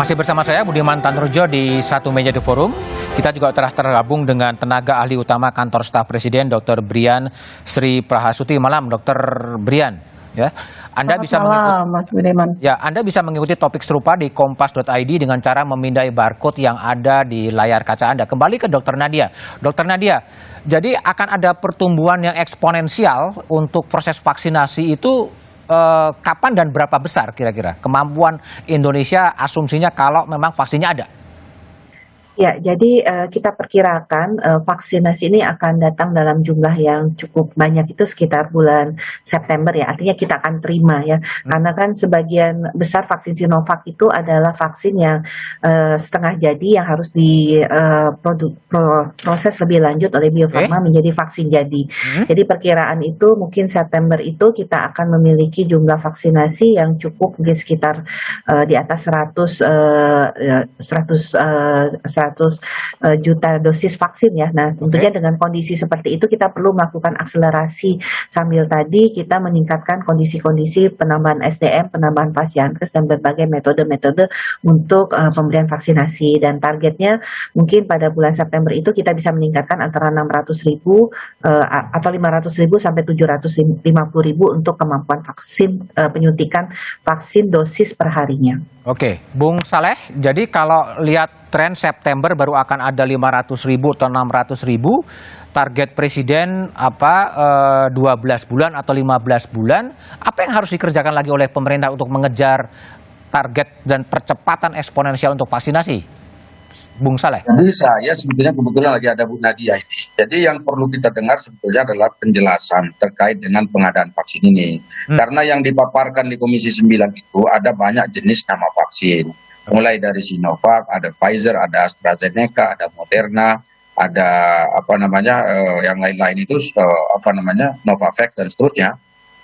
Masih bersama saya Budiman Tanurjo di Satu Meja The Forum. Kita juga telah tergabung dengan tenaga ahli utama Kantor Staf Presiden Dr. Brian Sri Prahasuti. Malam Dr. Brian. Ya, Anda bisa mengikuti, Mas Budiman. Ya, Anda bisa mengikuti topik serupa di kompas.id dengan cara memindai barcode yang ada di layar kaca Anda. Kembali ke Dr. Nadia. Dr. Nadia, jadi akan ada pertumbuhan yang eksponensial untuk proses vaksinasi itu kapan dan berapa besar kira-kira kemampuan Indonesia asumsinya kalau memang vaksinnya ada? Ya, jadi kita perkirakan vaksinasi ini akan datang dalam jumlah yang cukup banyak, itu sekitar bulan September ya. Artinya kita akan terima ya. Karena kan sebagian besar vaksin Sinovac itu adalah vaksin yang setengah jadi yang harus proses lebih lanjut oleh Bio Farma menjadi vaksin jadi. Jadi perkiraan itu mungkin September itu kita akan memiliki jumlah vaksinasi yang cukup, mungkin sekitar di atas 100 juta dosis vaksin ya. Nah, tentunya dengan kondisi seperti itu kita perlu melakukan akselerasi sambil tadi kita meningkatkan kondisi-kondisi penambahan SDM, penambahan Fasiankes dan berbagai metode-metode untuk pemberian vaksinasi. Dan targetnya mungkin pada bulan September itu kita bisa meningkatkan antara 600.000 atau 500.000 sampai 750.000 untuk kemampuan vaksin penyuntikan vaksin dosis per harinya. Oke, Bung Saleh, jadi kalau lihat tren September baru akan ada 500.000 atau 600.000, target presiden 12 bulan atau 15 bulan, apa yang harus dikerjakan lagi oleh pemerintah untuk mengejar target dan percepatan eksponensial untuk vaksinasi? Bung Saleh. Jadi saya sebetulnya kebetulan lagi ada Bu Nadia ini. Jadi yang perlu kita dengar sebetulnya adalah penjelasan terkait dengan pengadaan vaksin ini. Karena yang dipaparkan di Komisi 9 itu ada banyak jenis nama vaksin. Mulai dari Sinovac, ada Pfizer, ada AstraZeneca, ada Moderna, ada yang lain-lain itu Novavax dan seterusnya.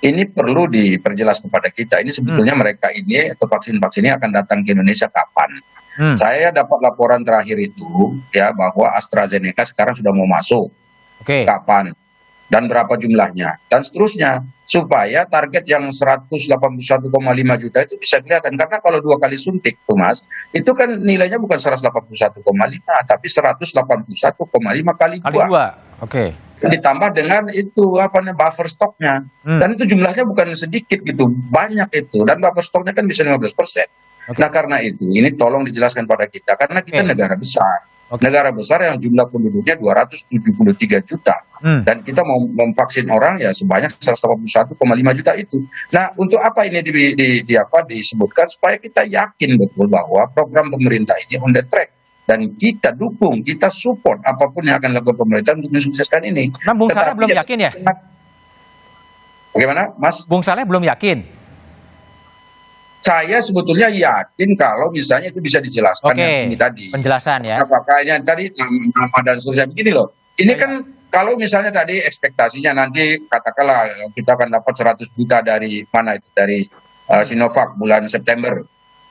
Ini perlu diperjelas kepada kita. Ini sebetulnya mereka ini atau vaksin-vaksin ini akan datang ke Indonesia kapan? Saya dapat laporan terakhir itu ya bahwa AstraZeneca sekarang sudah mau masuk. Kapan dan berapa jumlahnya dan seterusnya, supaya target yang 181,5 juta itu bisa kelihatan. Karena kalau 2 kali suntik tuh Mas, itu kan nilainya bukan 181,5 tapi 181,5 kali 2. Ditambah dengan itu buffer stoknya. Dan itu jumlahnya bukan sedikit gitu, banyak itu, dan buffer stoknya kan bisa 15%. Nah karena itu ini tolong dijelaskan pada kita, karena kita negara besar. Negara besar yang jumlah penduduknya 273 juta. Dan kita mau memvaksin orang ya sebanyak 181,5 juta itu. Nah untuk apa ini disebutkan? Supaya kita yakin betul bahwa program pemerintah ini on the track. Dan kita dukung, kita support apapun yang akan dilakukan pemerintah untuk mensukseskan ini. Nah Bung Saleh belum yakin ya? Bagaimana Mas? Bung Saleh belum yakin? Saya sebetulnya yakin kalau misalnya itu bisa dijelaskan yang ini tadi. Penjelasan ya. Apakah ini tadi nama dan seterusnya begini loh. Ini kan kalau misalnya tadi ekspektasinya nanti katakanlah kita akan dapat 100 juta dari mana itu, dari Sinovac bulan September.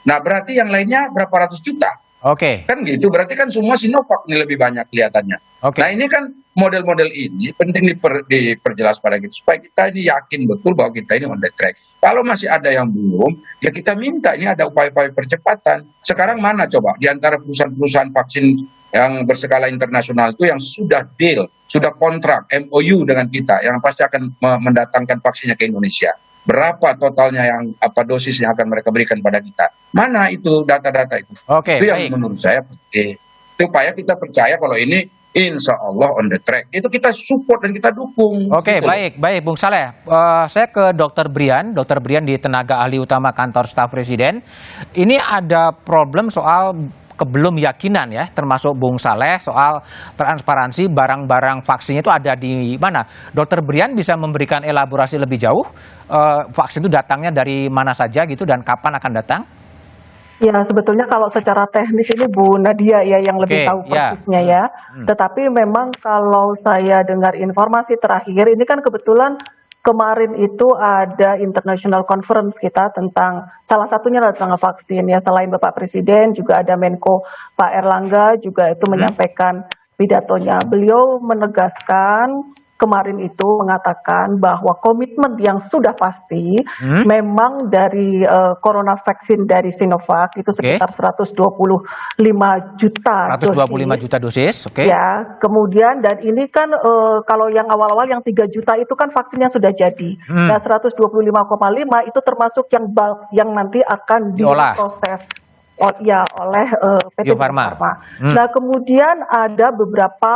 Nah berarti yang lainnya berapa ratus juta? Kan gitu, berarti kan semua Sinovac ini lebih banyak kelihatannya. Nah ini kan model-model ini penting diperjelas pada kita supaya kita ini yakin betul bahwa kita ini on the track. Kalau masih ada yang belum, ya kita minta ini ada upaya-upaya percepatan. Sekarang mana coba di antara perusahaan-perusahaan vaksin yang berskala internasional itu yang sudah deal, sudah kontrak MOU dengan kita yang pasti akan mendatangkan vaksinnya ke Indonesia. Berapa totalnya yang dosis yang akan mereka berikan pada kita? Mana itu data-data itu? Itu yang menurut saya penting. Supaya kita percaya kalau ini insya Allah on the track. Itu kita support dan kita dukung. Gitu. Baik Bung Saleh. Saya ke Dr. Brian. Dr. Brian di tenaga ahli utama Kantor Staf Presiden. Ini ada problem soal kebelum yakinan ya, termasuk Bung Saleh soal transparansi barang-barang vaksinnya itu ada di mana. Dr. Brian bisa memberikan elaborasi lebih jauh, vaksin itu datangnya dari mana saja gitu dan kapan akan datang? Ya sebetulnya kalau secara teknis ini Bu Nadia ya yang lebih tahu persisnya ya. Tetapi memang kalau saya dengar informasi terakhir ini kan kebetulan kemarin itu ada international conference kita tentang salah satunya adalah tentang vaksin ya. Selain Bapak Presiden juga ada Menko Pak Erlangga juga itu menyampaikan pidatonya. Beliau menegaskan kemarin itu mengatakan bahwa komitmen yang sudah pasti memang dari corona vaksin dari Sinovac itu sekitar 125 juta 125 juta dosis, oke. Ya, kemudian dan ini kan kalau yang awal-awal yang 3 juta itu kan vaksinnya sudah jadi. Nah, 125,5 itu termasuk yang bulk yang nanti akan Diolah. diproses oleh PT Bio Bio Farma. Farma. Nah, kemudian ada beberapa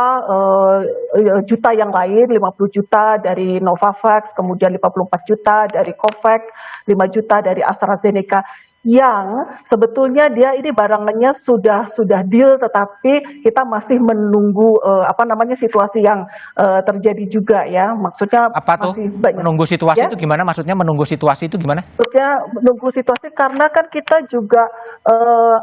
juta yang lain, 50 juta dari Novavax, kemudian 54 juta dari Covax, 5 juta dari AstraZeneca, yang sebetulnya dia ini barangnya sudah deal, tetapi kita masih menunggu situasi yang terjadi juga ya. Maksudnya Apa tuh? masih banyak. Menunggu situasi Ya? itu gimana? Maksudnya menunggu situasi itu gimana? Maksudnya menunggu situasi karena kan kita juga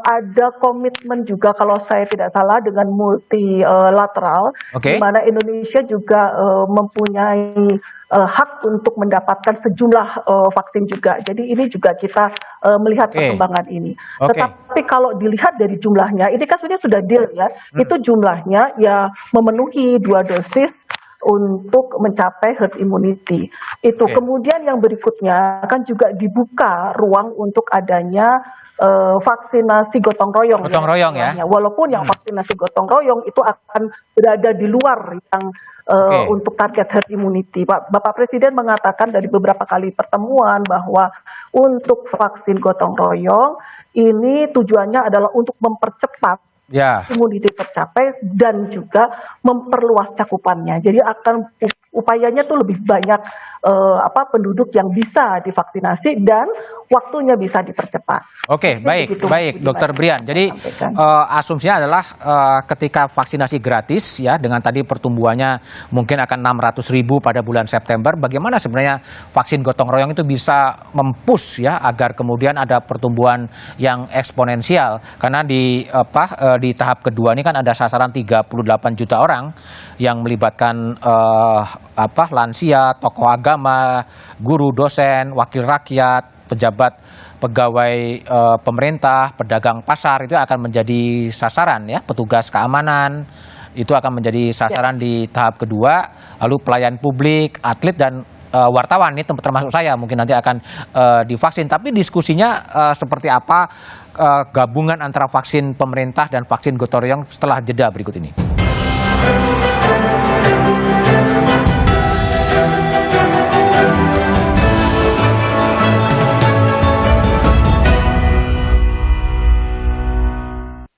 ada komitmen juga kalau saya tidak salah dengan multilateral, Oke. di mana Indonesia juga mempunyai hak untuk mendapatkan sejumlah vaksin juga. Jadi ini juga kita melihat perkembangan ini. Oke. Tetapi kalau dilihat dari jumlahnya, ini kan sebenarnya sudah deal ya. Itu jumlahnya ya memenuhi 2 dosis untuk mencapai herd immunity. Itu kemudian yang berikutnya kan juga dibuka ruang untuk adanya vaksinasi gotong royong. Gotong royong ya. Walaupun yang vaksinasi gotong royong itu akan berada di luar yang untuk target herd immunity. Bapak Presiden mengatakan dari beberapa kali pertemuan bahwa untuk vaksin gotong royong ini tujuannya adalah untuk mempercepat immunity tercapai dan juga memperluas cakupannya. Jadi akan upayanya tuh lebih banyak penduduk yang bisa divaksinasi dan waktunya bisa dipercepat. Oke, baik, Dokter Brian. Jadi asumsinya adalah ketika vaksinasi gratis ya dengan tadi pertumbuhannya mungkin akan 600.000 pada bulan September, bagaimana sebenarnya vaksin gotong royong itu bisa mempush ya agar kemudian ada pertumbuhan yang eksponensial, karena di tahap kedua ini kan ada sasaran 38 juta orang yang melibatkan lansia, tokoh agama, guru, dosen, wakil rakyat, pejabat pegawai pemerintah, pedagang pasar, itu akan menjadi sasaran ya, petugas keamanan itu akan menjadi sasaran di tahap kedua, lalu pelayan publik, atlet dan wartawan ini termasuk saya mungkin nanti akan divaksin. Tapi diskusinya seperti apa gabungan antara vaksin pemerintah dan vaksin gotong royong setelah jeda berikut ini.